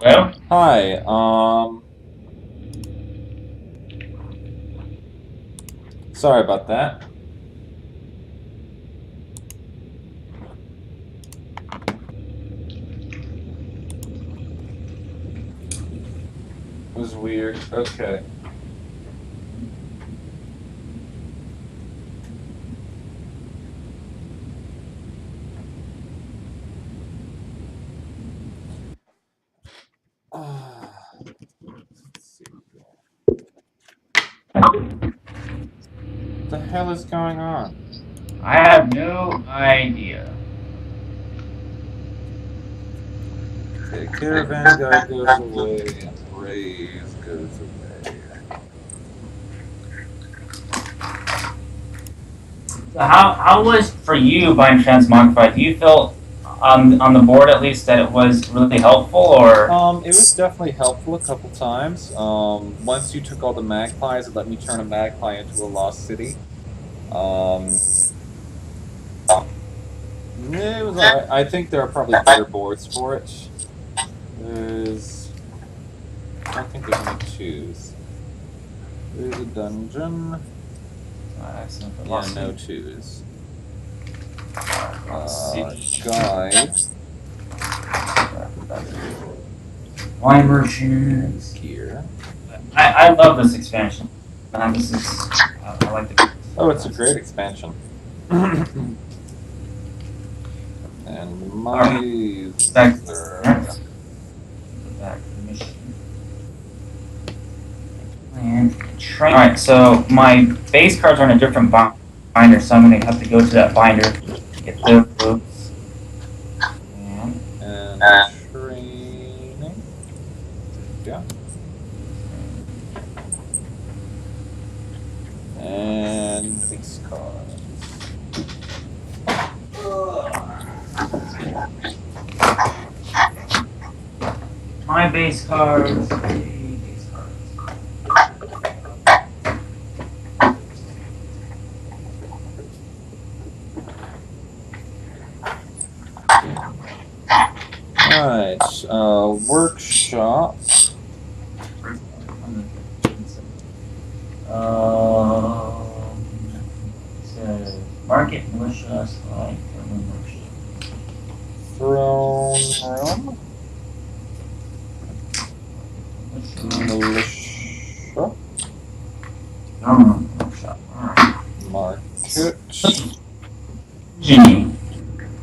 Hello? Hi, sorry about that. It was weird. Okay. Let's see. What the hell is going on? I have no idea. Okay, caravan guy goes away and Raise goes away. So how was for you by any chance modified? Do you feel on the board at least that it was really helpful or It was definitely helpful a couple times. Once you took all the magpies, it let me turn a magpie into a lost city. Um, it was alright. I think there are probably better boards for it. I don't think there's any twos. There's a dungeon. Yeah, no twos. Guide. wine merchants? Gear. I love this expansion. This is I like the. Oh, it's a great expansion. And Back Miser. back mission. And train. All right, so my base cards are in a different binder, so I'm going to have to go to that binder to get those. And training. Yeah. And base cards. My base cards. Alright, workshop. So market militia slide Throne room. Militia. Workshop. Market. Genie.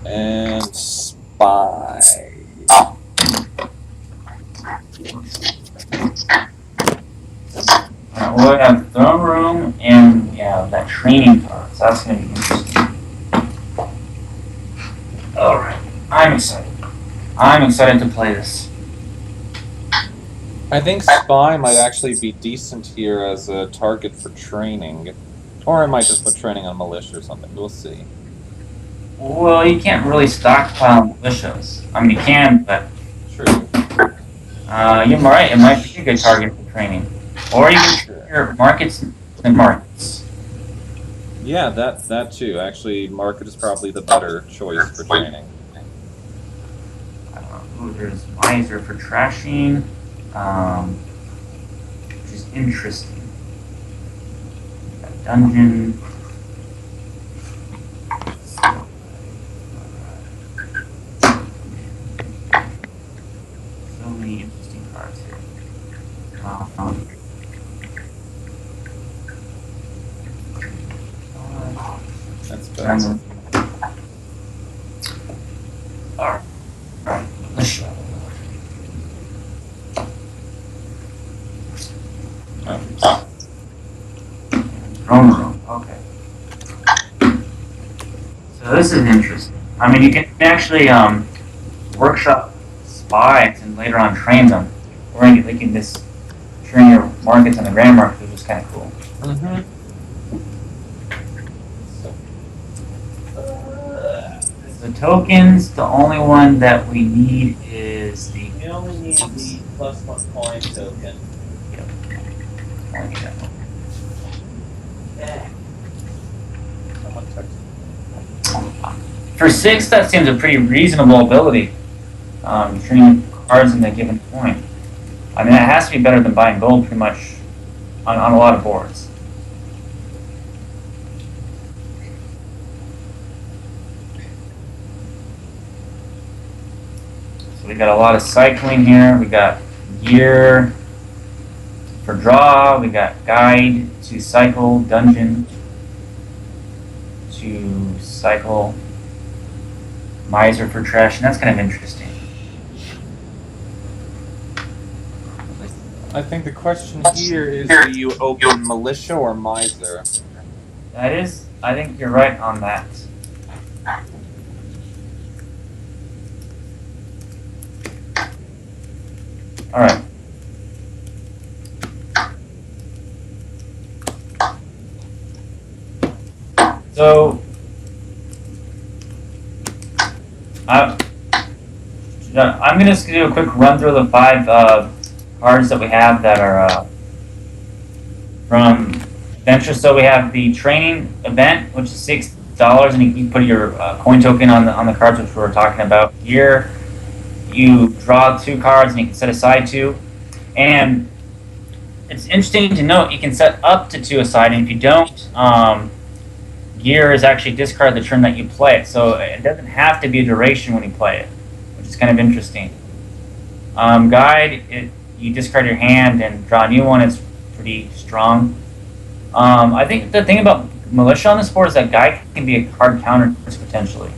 And spy. We'll have throne room and yeah, that training part. So that's gonna be interesting. Alright. I'm excited. I'm excited to play this. I think spy might actually be decent here as a target for training. Or I might just put training on militia or something. We'll see. Well, you can't really stockpile militias. I mean, you can, but True. you're right. It might be a good target for training, or you can your markets and markets. Yeah, that too. Actually, market is probably the better choice for training. Ooh, there's miser for trashing, which is interesting. Dungeon. So many interesting cards here. That's better. Alright. Let's try. Throne room. Okay. So this is interesting. I mean, you can actually workshop spies and later on train them, or you can just train your markets on the grand market, which is kind of cool. Mm-hmm. The tokens, the only one that we need is the. You only need the +1 coin token. Yep. Only need that one. Someone texted. For 6, that seems a pretty reasonable ability. Training cards in a given point. I mean, it has to be better than buying gold pretty much on a lot of boards. So we got a lot of cycling here. We got gear for draw. We got guide to cycle, dungeon to cycle, miser for trash, and that's kind of interesting. I think the question here is, do you open militia or miser? That is, I think you're right on that. All right. So, I'm going to just do a quick run through the 5 cards that we have that are from Adventure. So we have the training event, which is $6, and you can put your coin token on the cards, which we were talking about here. You draw 2 cards, and you can set aside 2. And it's interesting to note you can set up to 2 aside, and if you don't, gear is actually discard the turn that you play it. So it doesn't have to be a duration when you play it, which is kind of interesting. Guide, you discard your hand and draw a new one. It's pretty strong. I think the thing about militia on this board is that guide can be a hard counter potentially.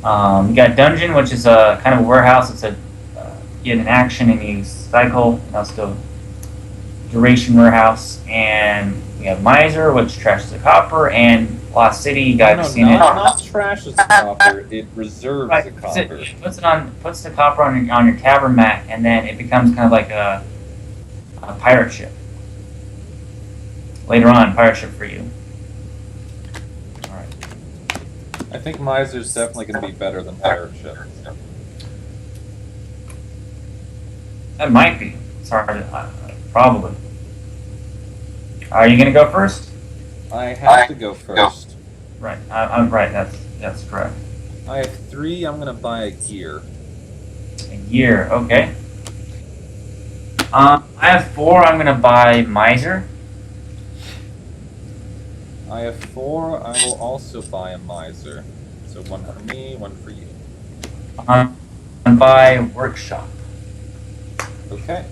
You got dungeon, which is a kind of a warehouse. It's a get an action and you cycle. That's the duration warehouse. And we have miser, which trashes the copper, and Lost City. You guys seen it? Not trashes the copper. It reserves the copper. It puts the copper on your tavern mat, and then it becomes kind of like a pirate ship. Later on, pirate ship for you. All right. I think miser's definitely going to be better than pirate ship. That might be. It's hard to, probably. Are you going to go first? I have to go first. Right. I'm right. That's correct. I have 3. I'm going to buy a gear. A gear. Okay. I have 4. I'm going to buy miser. I have 4. I will also buy a miser. So 1 for me, 1 for you. And buy workshop. Okay.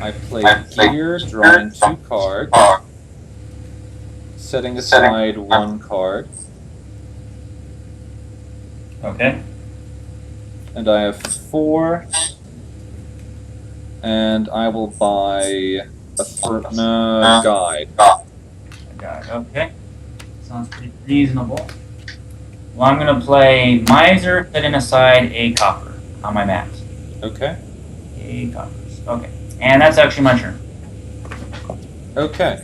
I play gear, drawing 2 cards, setting aside 1 card. Okay. And I have 4, and I will buy a guide. Guide. Okay. Sounds pretty reasonable. Well, I'm going to play miser, setting aside a copper on my mat. Okay. A coppers. Okay. And that's actually my turn. Okay.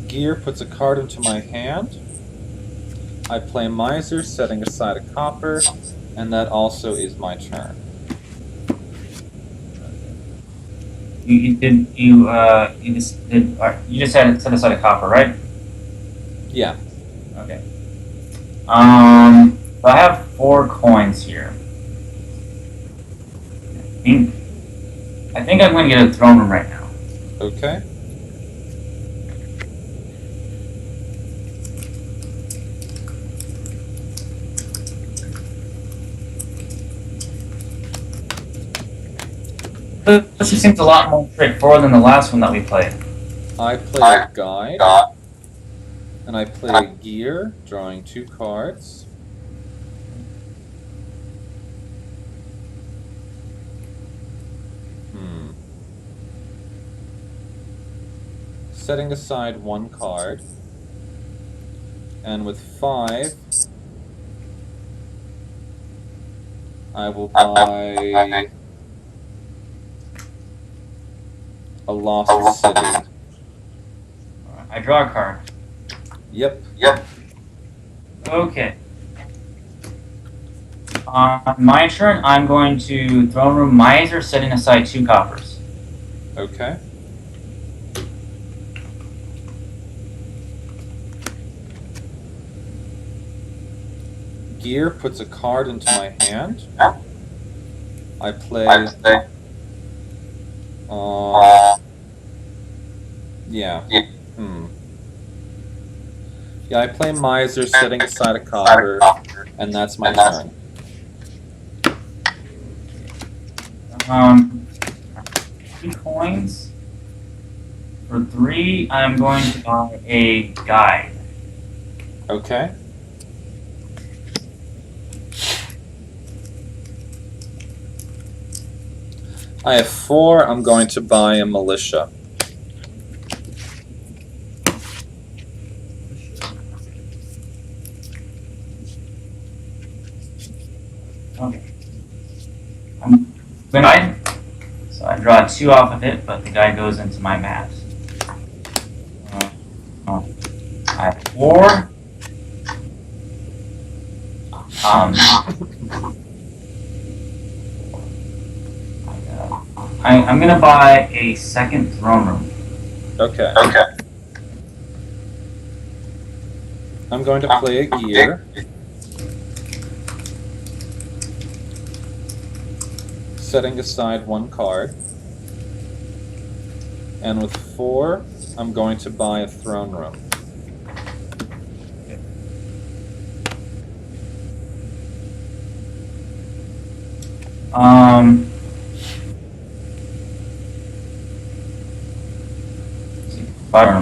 Gear puts a card into my hand. I play miser, setting aside a copper, and that also is my turn. You just had set aside a copper, right? Yeah. Okay. So I have 4 coins here. I think I'm going to get a throne room right now. Okay. This just seems a lot more straightforward than the last one that we played. I play a guide, and I play gear, drawing 2 cards. Setting aside 1 card, and with 5, I will buy a Lost City. I draw a card. Yep. Okay. On my turn, I'm going to Throne Room Miser, setting aside 2 coppers. Okay. Gear puts a card into my hand. I play. Yeah. Yeah, I play Miser, setting aside a copper, and that's my turn. 2 coins. For 3, I'm going to buy a guide. Okay. I have 4. I'm going to buy a militia. Okay. I'm guide. So I draw 2 off of it, but the guide goes into my maps. I have 4. I'm gonna buy a second throne room. Okay. I'm going to play a gear. Setting aside 1 card. And with 4, I'm going to buy a throne room.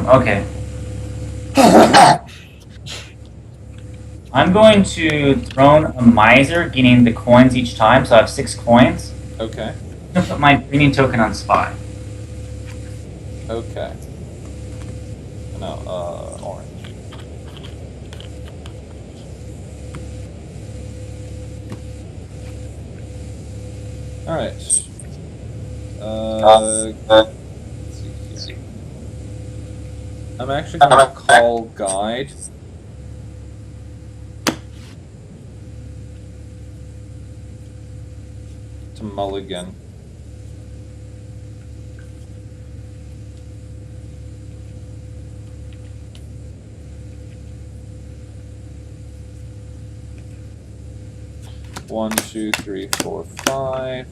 Okay. I'm going to Throne a Miser, gaining the coins each time, so I have 6 coins. Okay. I'm going to put my premium token on Spy. Okay. No, orange. Alright. Let's see here. I'm actually going to call Guide. To mulligan. One, two, three, four, 5.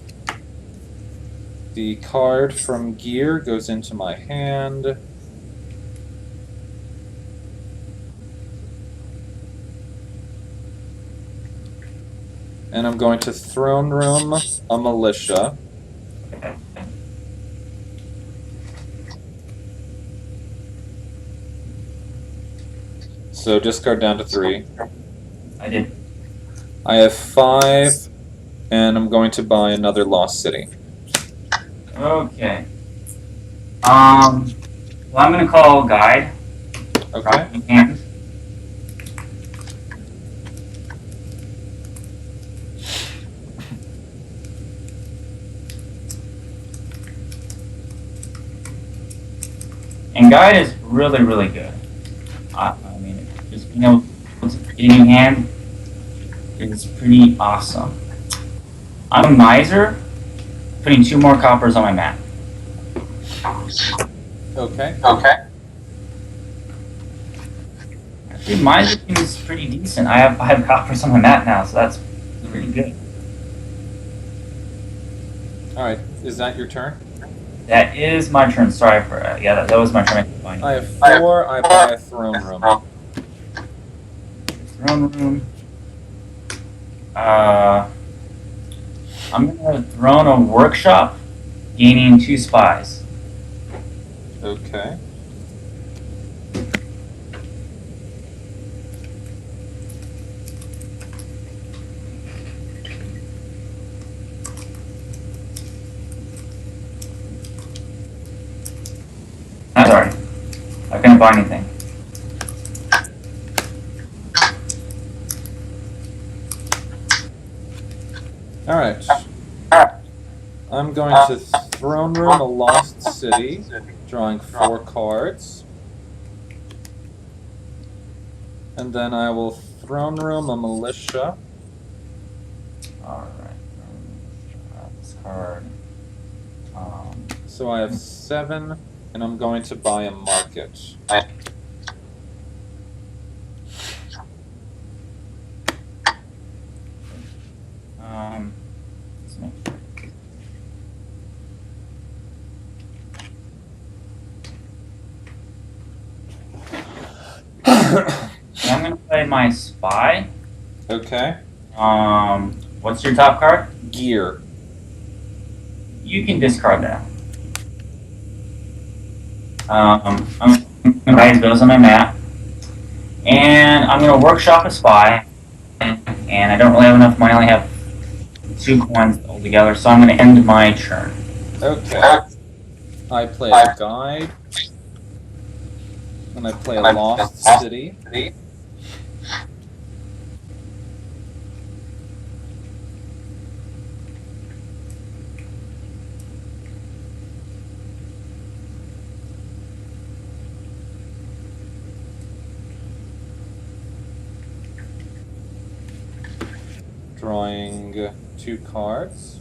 The card from Gear goes into my hand. And I'm going to Throne Room a militia. So discard down to 3. I did. I have 5, and I'm going to buy another Lost City. Okay. Well, I'm going to call Guide. Okay. And Guide is really, really good. I mean, just being able to get in your hand is pretty awesome. I'm a Miser, putting 2 more coppers on my map. Okay. Actually, Miser is pretty decent. I have 5 coppers on my map now, so that's pretty good. Alright, is that your turn? That is my turn. Sorry for yeah, that was my turn. I have 4. I buy a throne room. Throne room. I'm gonna throne a workshop, gaining 2 spies. Okay. I'm sorry. I couldn't buy anything. Alright. I'm going to Throne Room a Lost City, drawing 4 cards. And then I will throne room a militia. Alright. Discard. So I have 7, and I'm going to buy a market. Let's make sure. I'm gonna play my spy. Okay. What's your top card? Gear. You can discard that. I'm gonna raise those on my map, and I'm gonna workshop a spy. And I don't really have enough money. I only have 2 coins altogether, so I'm gonna end my turn. Okay. I play a guide. And I play a lost city. Drawing 2 cards.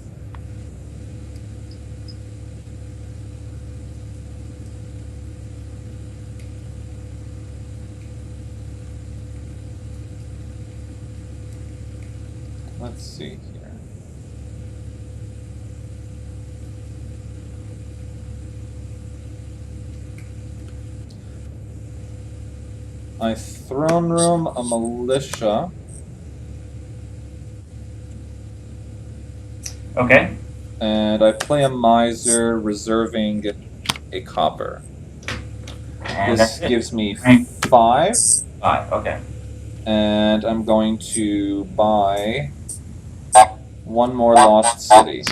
Let's see here. I throne room a militia. Okay. And I play a miser, reserving a copper. And This that's it. gives me Right. 5. 5. Okay. And I'm going to buy 1 more lost city.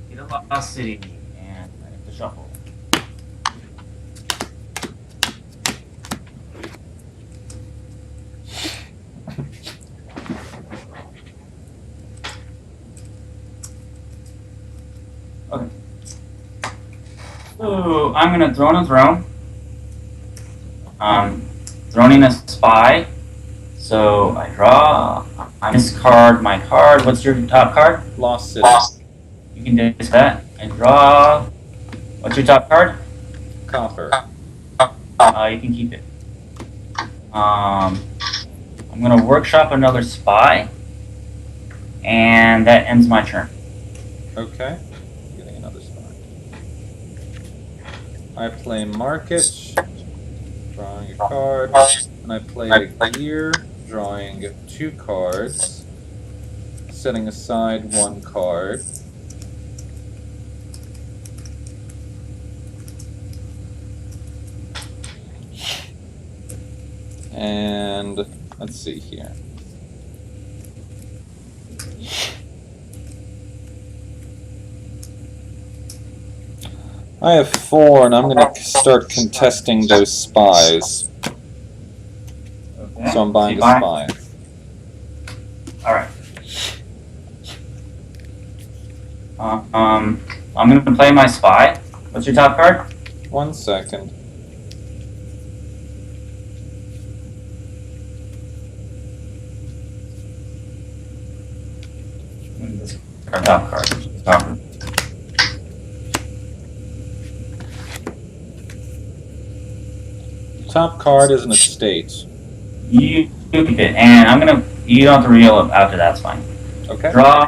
Get a lost city, and I have to shuffle. Okay. So I'm gonna throne a throne. Throning a spy. So I draw. I discard my card. What's your top card? Lost city. You can do that. I draw. What's your top card? Copper. You can keep it. I'm gonna workshop another spy, and that ends my turn. Okay. Getting another spot. I play market, drawing a card, and I play a gear, drawing 2 cards, setting aside 1 card. And let's see here. I have 4, and I'm going to start contesting those spies. Okay. So I'm buying a So you spy. All right. I'm gonna play my spy. What's your top card? 1 second. Our top card. Top. Top card is an estate. You keep it, and I'm gonna. You don't have to reveal it after. That's fine. Okay. Draw.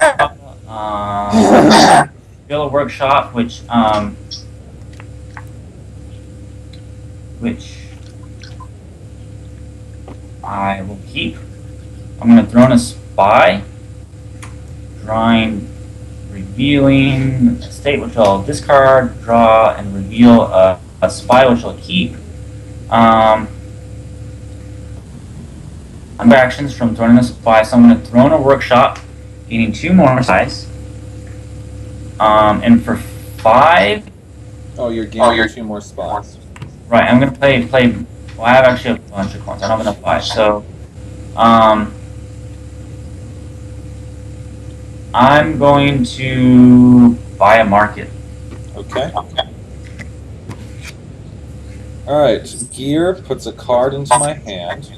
Build a workshop, which I will keep. I'm gonna throw a spy. Drawing, revealing a state which I'll discard, draw, and reveal a spy which I'll keep. Under actions from throwing a spy, so I'm going to throw in a workshop, gaining 2 more spies. And for 5. Oh, you're gaining 2 more spots. Right, I'm going to play. Well, I have actually a bunch of coins. I don't have enough spies, so I'm going to buy a market. Okay. Alright, gear puts a card into my hand.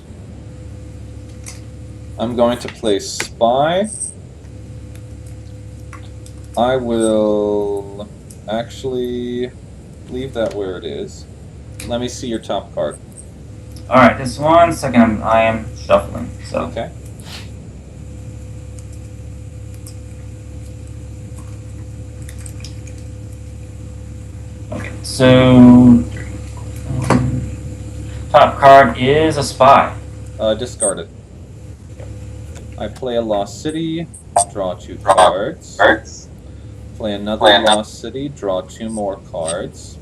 I'm going to play Spy. I will actually leave that where it is. Let me see your top card. All right, just 1 second. I am shuffling. So. Okay. Okay. So top card is a spy. Discard it. I play a Lost City. Draw 2 cards. Play another Lost City. Draw 2 more cards.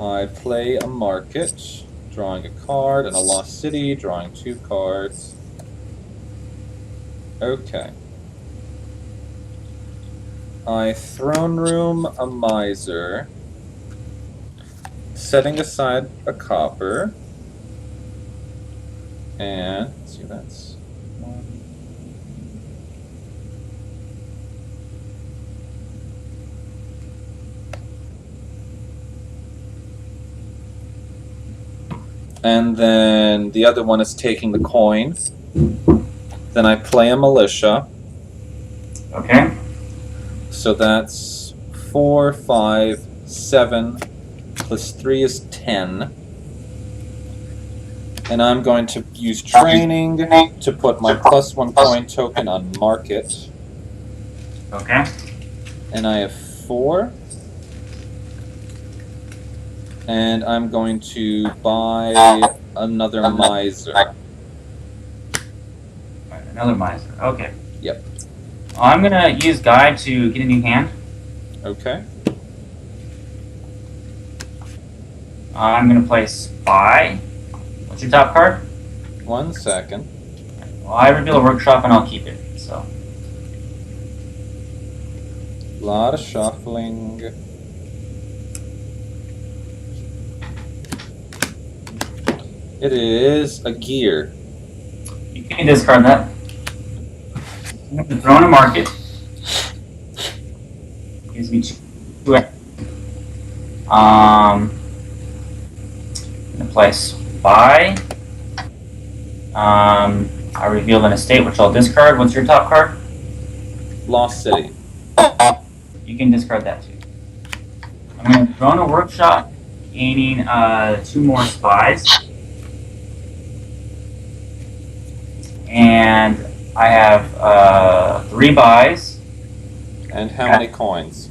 I play a Market, drawing a card, and a Lost City, drawing 2 cards. Okay. I Throne Room a Miser, setting aside a copper, and let's see, that's 1. And then the other one is taking the coin. Then I play a Militia. Okay. So that's 4, 5, 7, plus 3 is 10. And I'm going to use Training to put my +1 coin token on Market. Okay. And I have 4. And I'm going to buy another Miser. All right, another miser. Okay. Yep. I'm gonna use Guide to get a new hand. Okay. I'm gonna play Spy. What's your top card? 1 second. Well, I reveal a workshop and I'll keep it. So. A lot of shuffling. It is a Gear. You can discard that. I'm going to throw in a Market. Gives me 2. I'm going to play Spy. I reveal an estate, which I'll discard. What's your top card? Lost City. You can discard that too. I'm going to throw in a workshop, gaining 2 more spies. And I have 3 buys. And how many coins?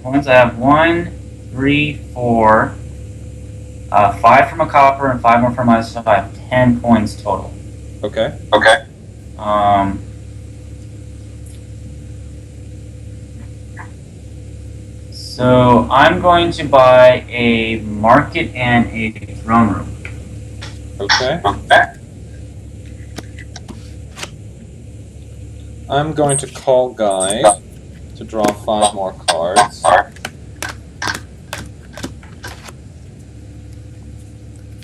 Coins I have 1, 3, 4, 5 from a copper and 5 more from myself. I have 10 coins total. Okay. Okay. So I'm going to buy a Market and a Throne Room. Okay. I'm going to call Guide to draw 5 more cards.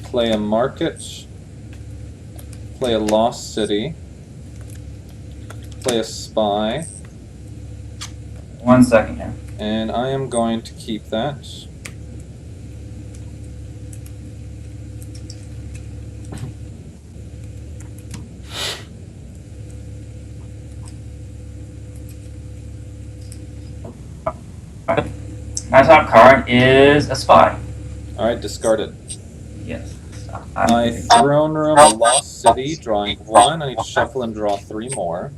Play a Market. Play a Lost City. Play a Spy. 1 second here. And I am going to keep that. My top card is a Spy. Alright, discard it. Yes. My Throne Room, a Lost City, drawing 1. I need to shuffle and draw 3 more.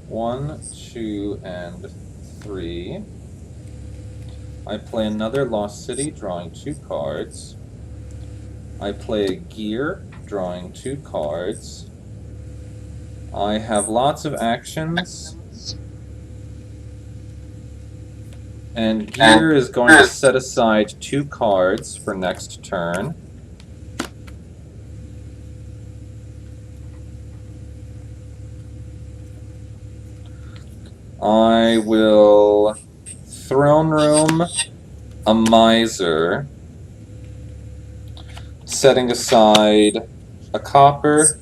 One, 2, and 3. I play another Lost City, drawing 2 cards. I play a Gear, drawing 2 cards. I have lots of actions. And Gear is going to set aside 2 cards for next turn. I will Throne Room a Miser, setting aside a copper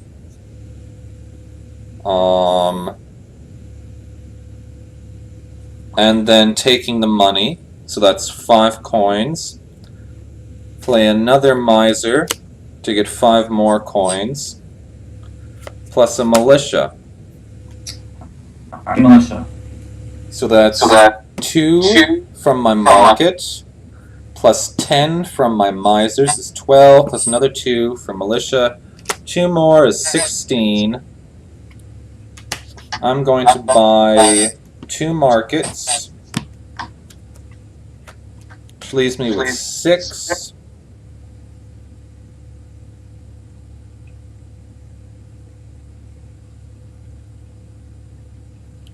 And then taking the money, so that's 5 coins. Play another miser to get 5 more coins, plus a militia. Militia. So that's 2 from my market, plus 10 from my misers is 12, plus another 2 from militia. 2 more is 16. I'm going to buy 2 markets, which leaves me with 6.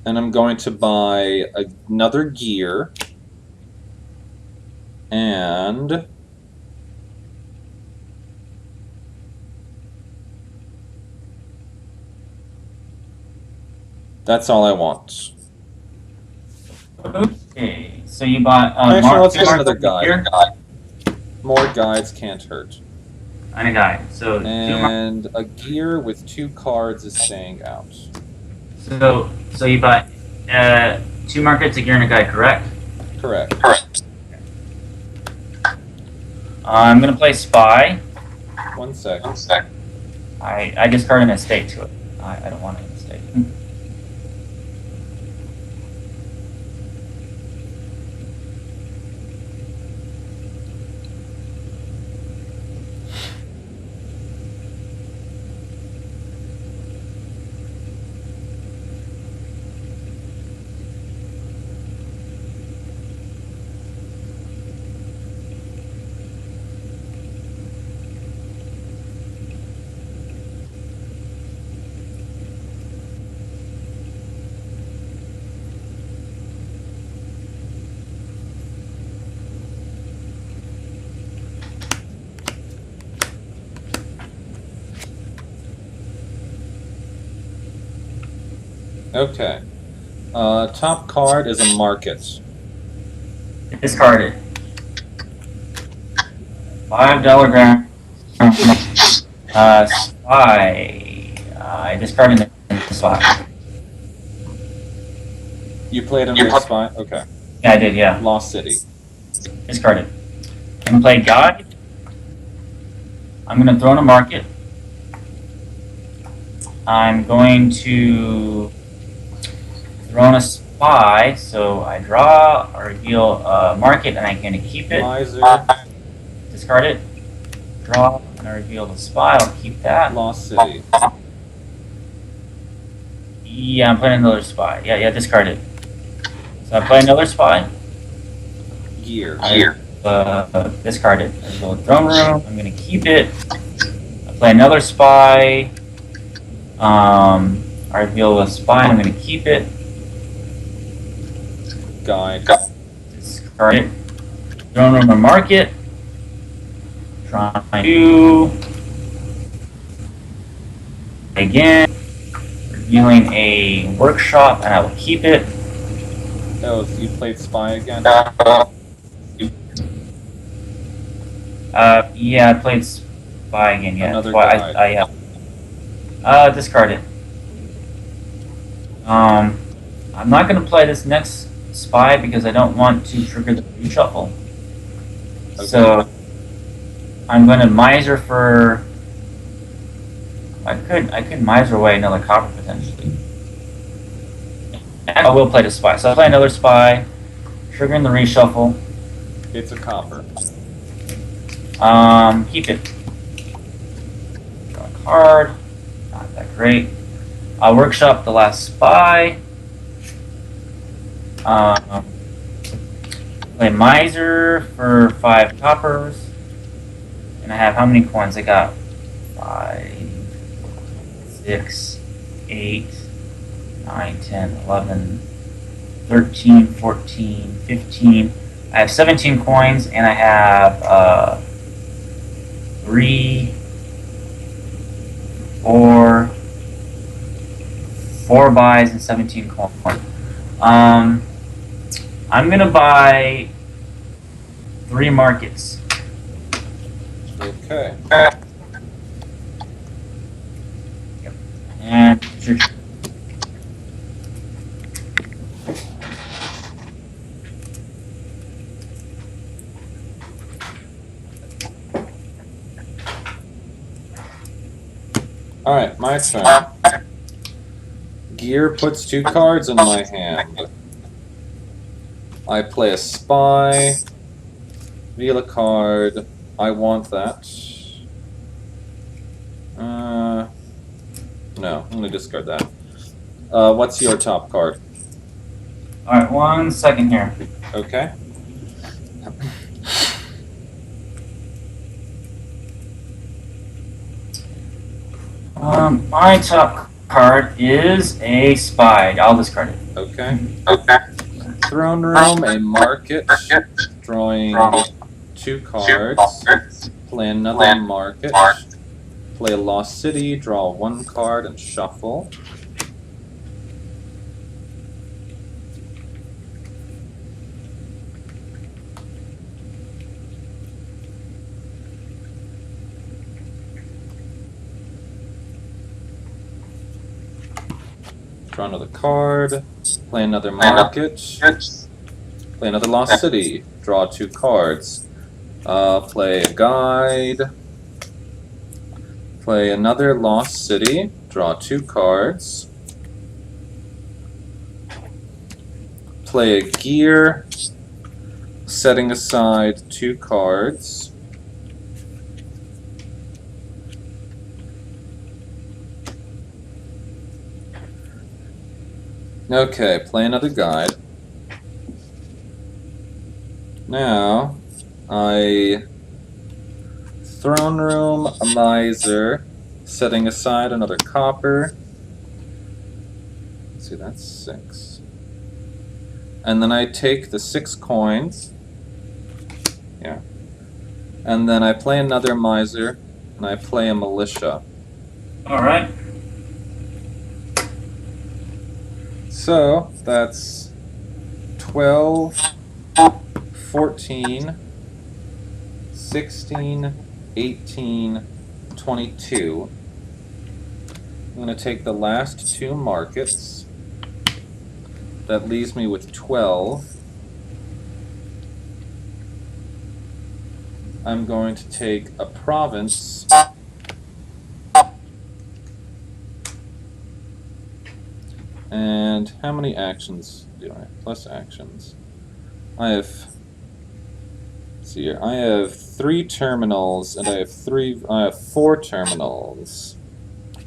And I'm going to buy another gear. And that's all I want. Okay, so you bought Actually, let's get another guide. More guides can't hurt. And a guide. So And a gear with 2 cards is staying out. So you bought 2 markets, a gear, and a guide, correct? Correct. I'm gonna play spy. 1 sec. I discard an estate to it. I don't want an estate. Okay. Top card is a market. Discarded. $5 ground. Spy. I discarded the spy. You played under spy? Okay. Yeah, I did. Yeah. Lost City. Discarded. And play guide. I'm gonna throw in a market. I'm going to throw in a spy, so I draw or reveal a market, and I'm going to keep it. Miser. Discard it. Draw, and I reveal the spy. I'll keep that. Lost City. Yeah, I'm playing another spy. Yeah, discard it. So I play another spy. Gear. Discard it. I go throne room. I'm going to keep it. I play another spy. I reveal the spy. I'm going to keep it. Guide. Discard it. Throne room and market. Try to again. Revealing a workshop, and I will keep it. Oh, so you played spy again? Yeah, I played spy again. Yeah, Another that's why guide. discard it. I'm not going to play this next spy because I don't want to trigger the reshuffle. Okay. So I'm going to miser for. I could miser away another copper potentially. And I will play the spy. So I'll play another spy, triggering the reshuffle. It's a copper. Keep it. Draw a card. Not that great. I'll workshop the last spy. Play miser for 5 coppers. And I have how many coins? I got 5, 6, 8, 9, 10, 11, 13, 14, 15. I have 17 coins, and I have 3, 4 buys and 17 coins. I'm gonna buy 3 markets. Okay. And Alright, my turn. Gear puts 2 cards in my hand. I play a spy. Reveal a card. I want that. No, I'm gonna discard that. What's your top card? Alright, 1 second here. Okay. My top card is a spy. I'll discard it. Okay. Throne room, a market. Drawing 2 cards. Play another market. Play a lost city. Draw 1 card and shuffle. Draw another card. Play another market. Play another lost city. Draw 2 cards. Play a guide. Play another lost city. Draw 2 cards. Play a gear. Setting aside 2 cards. Okay, play another guide. Now, I throne room a miser, setting aside another copper. Let's see, that's 6. And then I take the 6 coins. Yeah. And then I play another miser, and I play a militia. Alright. So, that's 12, 14, 16, 18, 22. I'm going to take the last 2 markets. That leaves me with 12. I'm going to take a province. And how many actions do I have? Plus actions. I have, let's see here. I have 3 terminals, and I have 4 terminals,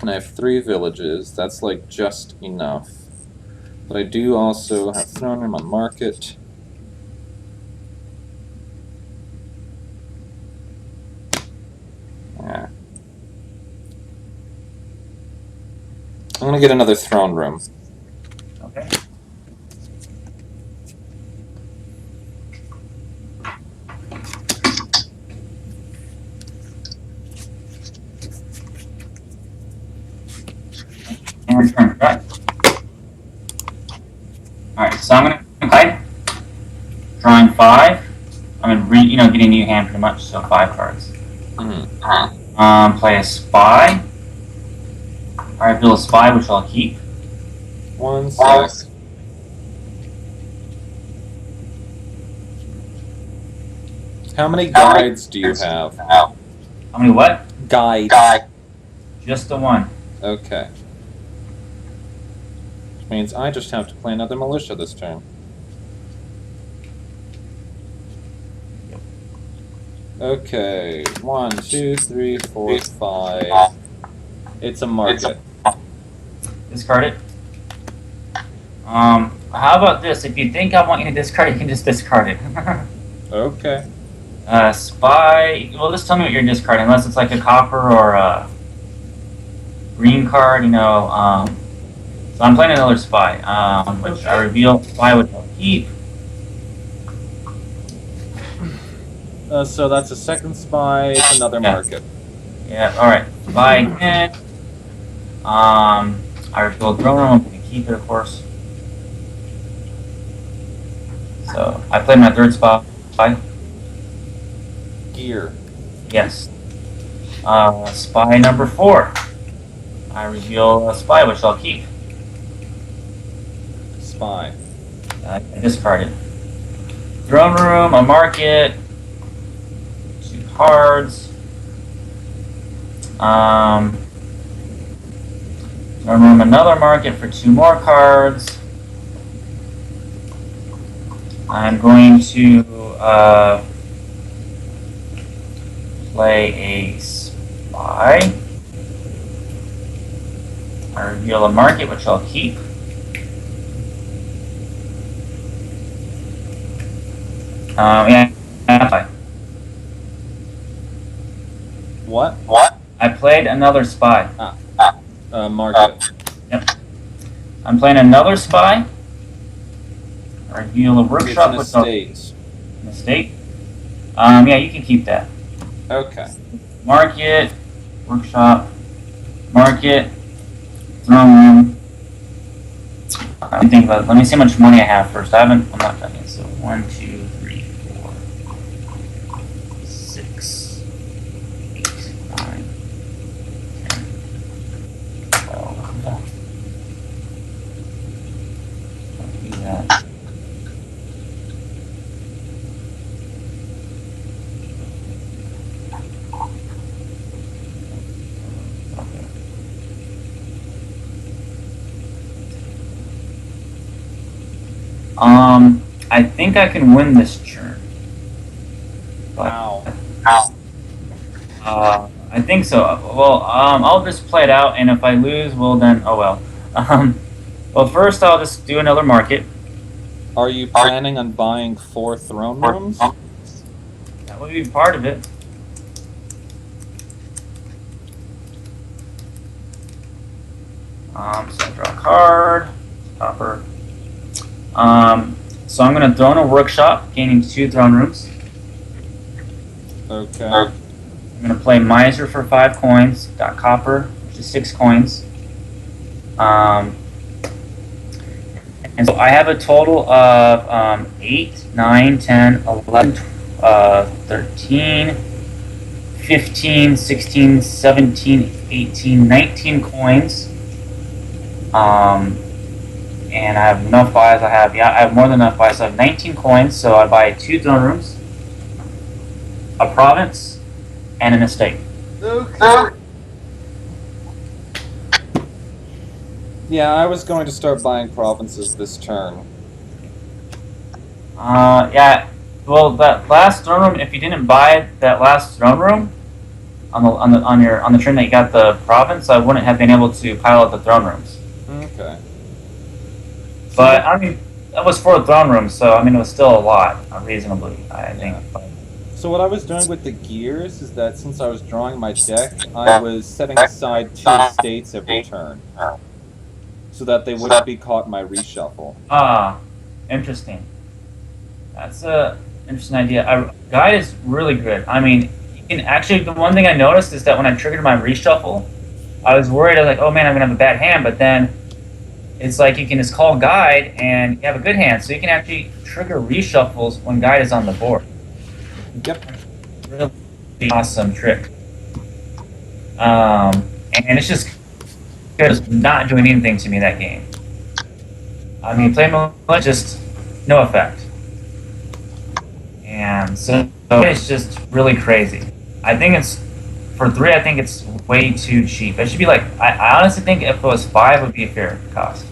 and I have 3 villages. That's like just enough. But I do also have throne room on market. Yeah. I'm gonna get another throne room. Okay. And return, right? Alright, so I'm gonna play. Drawing 5. I'm gonna getting a new hand pretty much, so 5 cards. Play a spy. Alright, build a spy, which I'll keep. 1 sec. How many guides do you have? How many what? Guides. Just the 1. Okay. Which means I just have to play another militia this turn. Okay. 1, 2, 3, 4, 5. It's a market. Discard it. How about this? If you think I want you to discard it, you can just discard it. Okay. Spy. Well, just tell me what you're discarding, unless it's like a copper or a green card. So I'm playing another spy, which I reveal spy, which I'll keep. So that's a second spy. It's another market. Yeah. All right. Spy again. I reveal throne room. I'm gonna keep it, of course. So I played my 3rd spy. Gear. Yes. Spy number 4. I reveal a spy, which I'll keep. Spy. I discard it. Throne room, a market, 2 cards. Throne room another market for 2 more cards. I'm going to play a spy. I reveal a market, which I'll keep. Yeah. What? I played another spy. Market. Yep. I'm playing another spy. I reveal a workshop It's with an estate. Yeah, you can keep that. Okay. Market, workshop, market, throne room. Let me think about it. Let me see how much money I have first. I'm not done yet. So 1, 2, 3, 4, 6, 8, 9, 10, 12. Do that. I think I can win this turn. Wow. I think so. Well, I'll just play it out, and if I lose, well then, oh well. Well, first I'll just do another market. Are you planning on buying 4 throne rooms? That would be part of it. So I draw a card, copper. So I'm going to Throne a workshop, gaining 2 throne rooms. Okay. I'm going to play Miser for 5 coins, got copper, which is 6 coins. And so I have a total of 8, 9, 10, 11, 13, 15, 16, 17, 18, 19 coins. And I have enough buys. I have more than enough buys. So I have 19 coins. So I buy 2 throne rooms, a province, and an estate. Okay. Yeah, I was going to start buying provinces this turn. Yeah. Well, that last throne room. If you didn't buy that last throne room on the turn that you got the province, I wouldn't have been able to pile up the throne rooms. Okay. But I mean, that was 4 throne rooms, so I mean it was still a lot, reasonably, I think. Yeah. So what I was doing with the gears is that since I was drawing my deck, I was setting aside 2 estates every turn, so that they wouldn't be caught in my reshuffle. Ah, interesting. That's a interesting idea. Guide is really good. I mean, you can actually. The one thing I noticed is that when I triggered my reshuffle, I was worried. I was like, "Oh man, I'm gonna have a bad hand," but then it's like you can just call Guide and you have a good hand, so you can actually trigger reshuffles when Guide is on the board. Yep. Really awesome trick. And it's just not doing anything to me that game. I mean, play mode just no effect, and so it's just really crazy. I think it's for 3. I think it's way too cheap. It should be like I honestly think if it was 5, it would be a fair cost.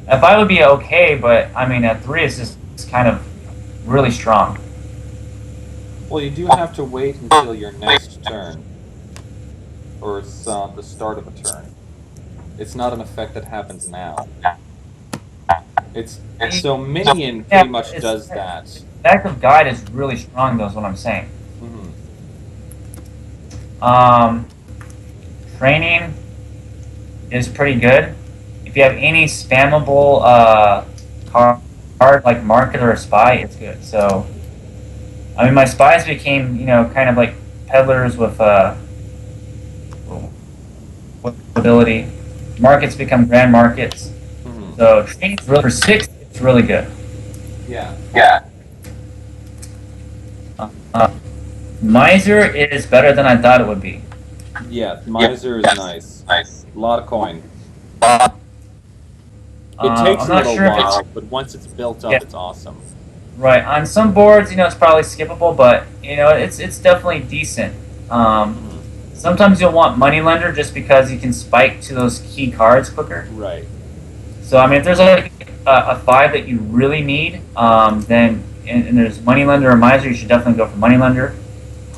At 5 would be okay, but I mean at 3 it's kind of really strong. Well, you do have to wait until your next turn, or it's the start of a turn. It's not an effect that happens now. So Minion pretty much does that. The active guide is really strong, though, is what I'm saying. Training is pretty good. If you have any spammable card like Market or Spy, it's good. So, I mean, my spies became, kind of like peddlers with ability. Markets become grand markets. So training is really, for 6, it's really good. Yeah. Miser is better than I thought it would be. Yeah, Miser is nice. A lot of coin. It takes a little while, but once it's built up, it's awesome. Right. On some boards, it's probably skippable, but it's definitely decent. sometimes you'll want Moneylender just because you can spike to those key cards quicker. Right. So I mean, if there's like a 5 that you really need, then and there's Moneylender or Miser, you should definitely go for Moneylender.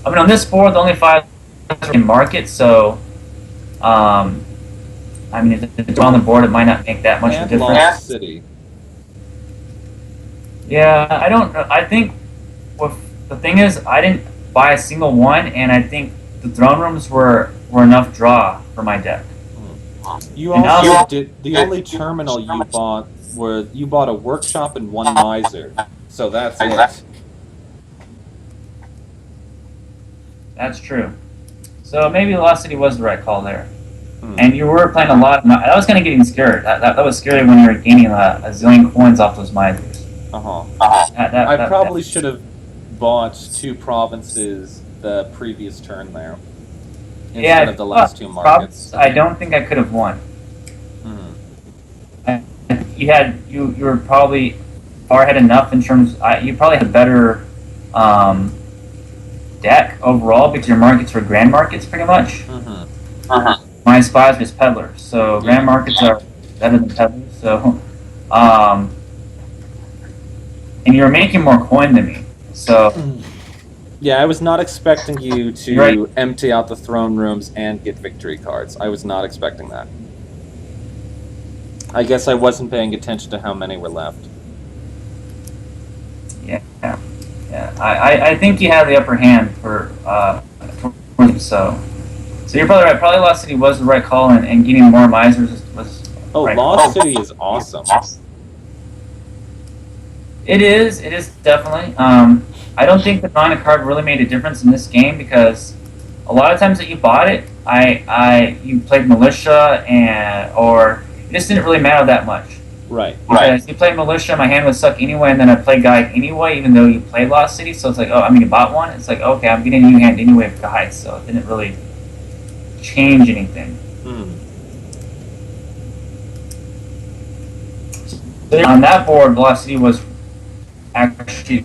I mean, on this board, the only 5 in market, so I mean, if it's on the board, it might not make that much of a difference. Lost City. Yeah, I don't. I think the thing is, I didn't buy a single one, and I think the throne rooms were enough draw for my deck. You also did. The only terminal you bought you bought a workshop and 1 miser, so that's it. That's true. So maybe Lost City was the right call there. And you were playing a lot. I was kind of getting scared. That was scary when you were gaining a zillion coins off those misers. I probably should have bought 2 provinces the previous turn there instead of the last 2 markets. I don't think I could have won. You were probably far ahead enough in terms. You probably had a better deck overall because your markets were grand markets pretty much. My spies was peddlers, so grand markets are better than peddlers. So, and you were making more coin than me. So, yeah, I was not expecting you to empty out the throne rooms and get victory cards. I was not expecting that. I guess I wasn't paying attention to how many were left. Yeah. I think you had the upper hand for so. So you're probably right. Probably Lost City was the right call, and getting more misers was. Oh, right. Lost City is awesome. It is definitely. I don't think the drawing a card really made a difference in this game because a lot of times that you bought it, you played militia or it just didn't really matter that much. Right. Because you played militia, my hand would suck anyway, and then I played guide anyway, even though you played Lost City. So it's like, you bought one. It's like, okay, I'm getting a new hand anyway for guide, so it didn't really change anything. So on that board, Velocity was actually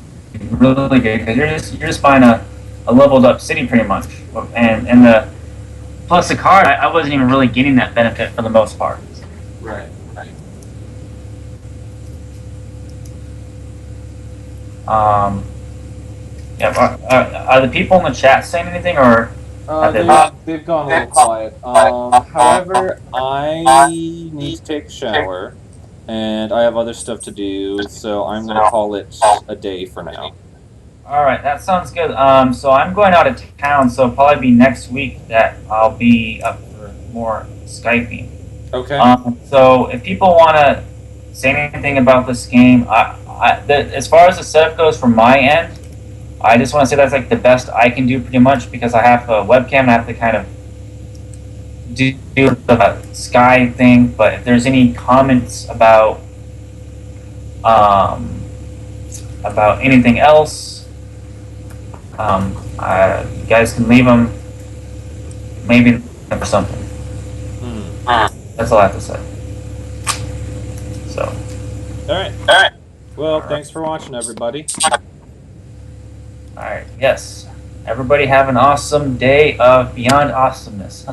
really good because you're just buying a leveled up city pretty much, and the plus the card I wasn't even really getting that benefit for the most part. Right. Are the people in the chat saying anything or? They've gone a little quiet. However, I need to take a shower, and I have other stuff to do, so I'm going to call it a day for now. All right, that sounds good. So I'm going out of town, so it'll probably be next week that I'll be up for more Skyping. Okay. So if people want to say anything about this game, as far as the setup goes from my end, I just want to say that's like the best I can do pretty much because I have a webcam and I have to kind of do the Sky thing. But if there's any comments about anything else, you guys can leave them. Maybe for something. That's all I have to say. So. All right. Well, thanks for watching, everybody. All right. Yes. Everybody have an awesome day of beyond awesomeness.